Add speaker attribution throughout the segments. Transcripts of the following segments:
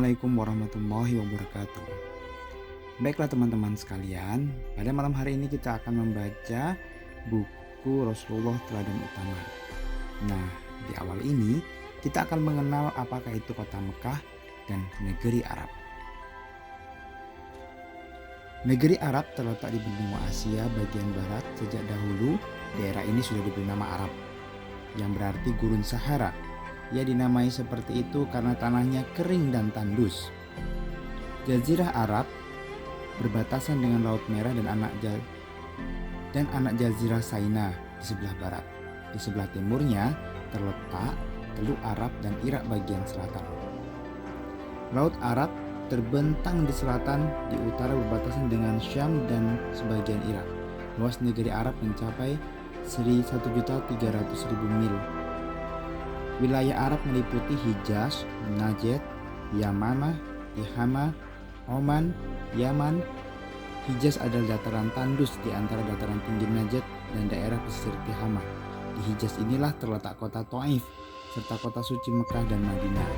Speaker 1: Assalamualaikum warahmatullahi wabarakatuh. Baiklah teman-teman sekalian, pada malam hari ini kita akan membaca buku Rasulullah Teladan Utama. Nah, di awal ini kita akan mengenal apakah itu kota Mekah dan negeri Arab. Negeri Arab terletak di benua Asia bagian barat. Sejak dahulu, daerah ini sudah diberi nama Arab, yang berarti gurun Sahara. Ia dinamai seperti itu karena tanahnya kering dan tandus. Jazirah Arab berbatasan dengan Laut Merah dan anak Jazirah Saina di sebelah barat. Di sebelah timurnya terletak Teluk Arab dan Irak bagian selatan. Laut Arab terbentang di selatan, di utara berbatasan dengan Syam dan sebagian Irak. Luas negeri Arab mencapai 1.300.000 mil. Wilayah Arab meliputi Hijaz, Najd, Yamamah, Tihama, Oman, Yaman. Hijaz adalah dataran tandus di antara dataran tinggi Najd dan daerah pesisir Tihama. Di Hijaz inilah terletak kota Thaif serta kota suci Mekah dan Madinah.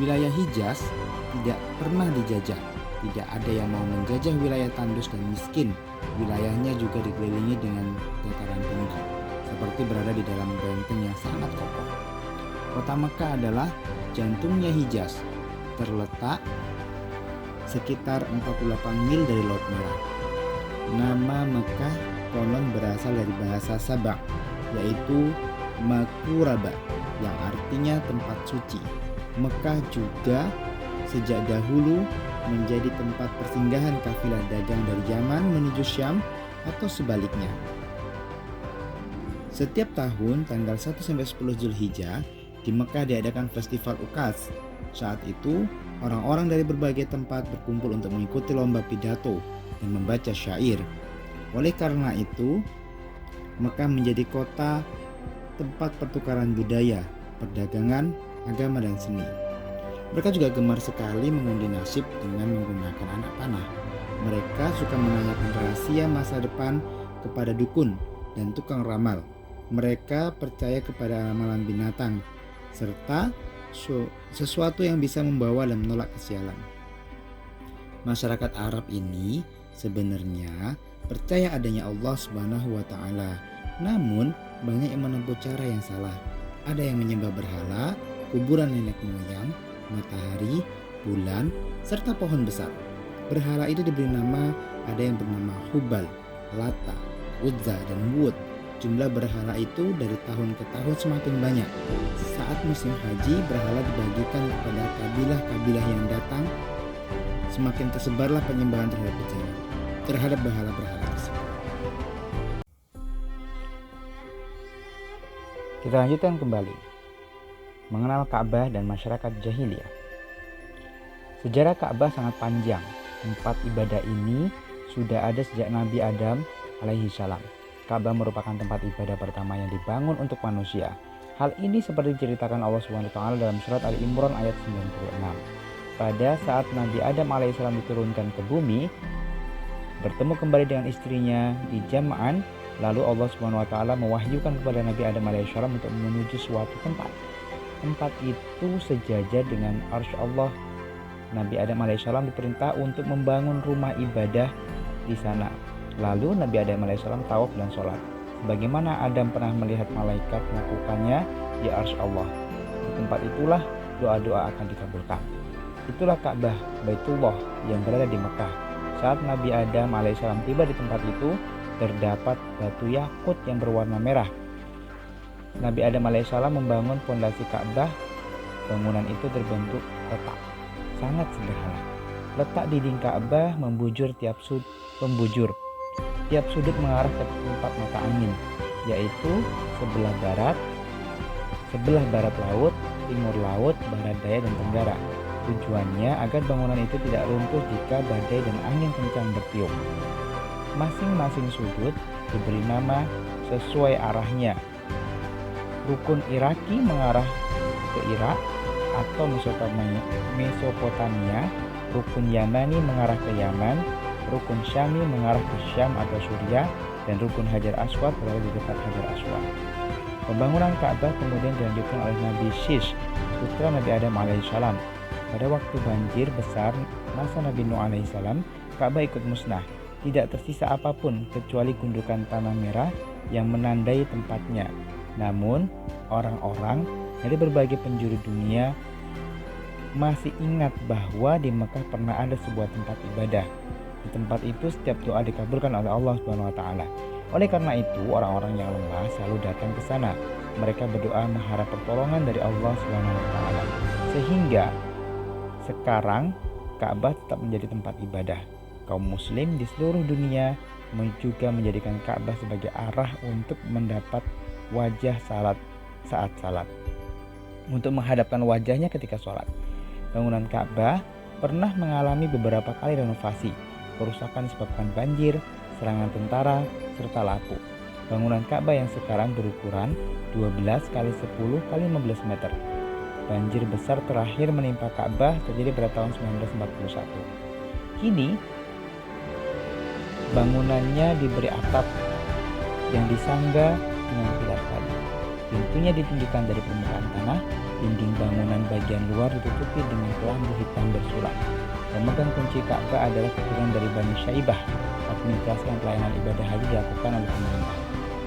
Speaker 1: Wilayah Hijaz tidak pernah dijajah. Tidak ada yang mau menjajah wilayah tandus dan miskin. Wilayahnya juga dikelilingi dengan dataran tinggi, seperti berada di dalam benteng yang sangat kokoh. Kota Mekah adalah jantungnya Hijaz, terletak sekitar 48 mil dari Laut Merah. Nama Mekah konon berasal dari bahasa Sabak, yaitu Makuraba, yang artinya tempat suci. Mekah juga sejak dahulu menjadi tempat persinggahan kafilah dagang dari Yaman menuju Syam atau sebaliknya. Setiap tahun tanggal 1-10 Zulhijjah di Mekah diadakan festival Ukaz. Saat itu orang-orang dari berbagai tempat berkumpul untuk mengikuti lomba pidato dan membaca syair. Oleh karena itu, Mekah menjadi kota tempat pertukaran budaya, perdagangan, agama dan seni. Mereka juga gemar sekali mengundi nasib dengan menggunakan anak panah. Mereka suka menanyakan rahasia masa depan kepada dukun dan tukang ramal. Mereka percaya kepada ramalan binatang serta sesuatu yang bisa membawa dan menolak kesialan. Masyarakat Arab ini sebenarnya percaya adanya Allah Subhanahu wa taala. Namun banyak yang menempuh cara yang salah. Ada yang menyembah berhala, kuburan nenek moyang, matahari, bulan, serta pohon besar. Berhala itu diberi nama, ada yang bernama Hubal, Lata, Uzza, dan Wud. Jumlah berhala itu dari tahun ke tahun semakin banyak. Saat musim haji, berhala dibagikan kepada kabilah-kabilah yang datang. Semakin tersebarlah penyembahan terhadap berhala-berhala tersebut. Kita lanjutkan kembali mengenal Ka'bah dan masyarakat jahiliyah. Sejarah Ka'bah sangat panjang. Tempat ibadah ini sudah ada sejak Nabi Adam alaihi salam. Ka'bah merupakan tempat ibadah pertama yang dibangun untuk manusia. Hal ini seperti diceritakan Allah SWT dalam surat Ali Imran ayat 96. Pada saat Nabi Adam alaihi salam diturunkan ke bumi, bertemu kembali dengan istrinya di Jam'an, lalu Allah SWT mewahyukan kepada Nabi Adam alaihi salam untuk menuju suatu tempat. Tempat itu sejajar dengan arsy Allah. Nabi Adam alaihissalam diperintah untuk membangun rumah ibadah di sana. Lalu Nabi Adam alaihissalam tawaf dan sholat. Sebagaimana Adam pernah melihat malaikat melakukannya di arsy Allah. Di tempat itulah doa-doa akan dikabulkan. Itulah Ka'bah Baitullah yang berada di Mekah. Saat Nabi Adam alaihissalam tiba di tempat itu, terdapat batu yakut yang berwarna merah. Nabi Adam alaihissalam membangun fondasi Ka'bah. Bangunan itu terbentuk kotak, sangat sederhana. Letak dinding Ka'bah membujur tiap sudut mengarah ke tempat mata angin, yaitu sebelah barat laut, timur laut, barat daya dan tenggara. Tujuannya agar bangunan itu tidak runtuh jika badai dan angin kencang bertiup. Masing-masing sudut diberi nama sesuai arahnya. Rukun Iraki mengarah ke Irak atau Mesopotamia, rukun Yamani mengarah ke Yaman, rukun Syami mengarah ke Syam atau Suriah, dan rukun Hajar Aswad berada di dekat Hajar Aswad. Pembangunan Ka'bah kemudian dilanjutkan oleh Nabi Shish, putra Nabi Adam alaihissalam. Pada waktu banjir besar masa Nabi Nuh alaihissalam, Ka'bah ikut musnah. Tidak tersisa apapun kecuali gundukan tanah merah yang menandai tempatnya. Namun, orang-orang dari berbagai penjuru dunia masih ingat bahwa di Mekah pernah ada sebuah tempat ibadah. Di tempat itu setiap doa dikabulkan oleh Allah Subhanahu wa taala. Oleh karena itu, orang-orang yang lemah selalu datang ke sana. Mereka berdoa mengharap pertolongan dari Allah Subhanahu wa taala. Sehingga sekarang Ka'bah tetap menjadi tempat ibadah. Kaum muslim di seluruh dunia juga menjadikan Ka'bah sebagai arah untuk mendapat wajah salat saat salat. Untuk menghadapkan wajahnya ketika sholat. Bangunan Ka'bah pernah mengalami beberapa kali renovasi. Kerusakan disebabkan banjir, serangan tentara, serta lapuk. Bangunan Ka'bah yang sekarang berukuran 12 x 10 x 15 meter. Banjir besar terakhir menimpa Ka'bah terjadi pada tahun 1941. Kini bangunannya diberi atap yang disangga dengan pilar kayu. Pintunya ditunjukkan dari permukaan tanah. Dinding bangunan bagian luar ditutupi dengan kelambu hitam bersulap. Pemegang kunci Ka'bah adalah keturunan dari Bani Syaibah. Administrasi pelayanan ibadah haji dilakukan oleh pemerintah.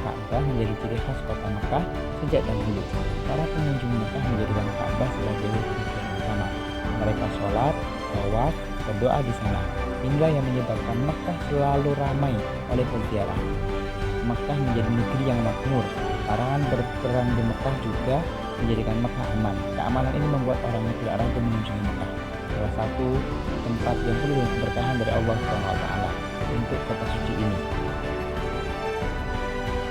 Speaker 1: Ka'bah menjadi ciri khas kota Mekah sejak dahulu. Para pengunjung Mekah menjadikan Ka'bah sebagai tujuan utama. Mereka sholat, tawaf, berdoa di sana, hingga yang menyebabkan Mekah selalu ramai oleh peziarah. Mekah menjadi negeri yang makmur. Larangan berperang di Mekah juga menjadikan Mekah aman. Keamanan ini membuat orang yang tidak ragu mengunjungi Mekah. Salah satu tempat yang penuh dengan keberkahan dari Allah Subhanahu wa taala untuk kota suci ini.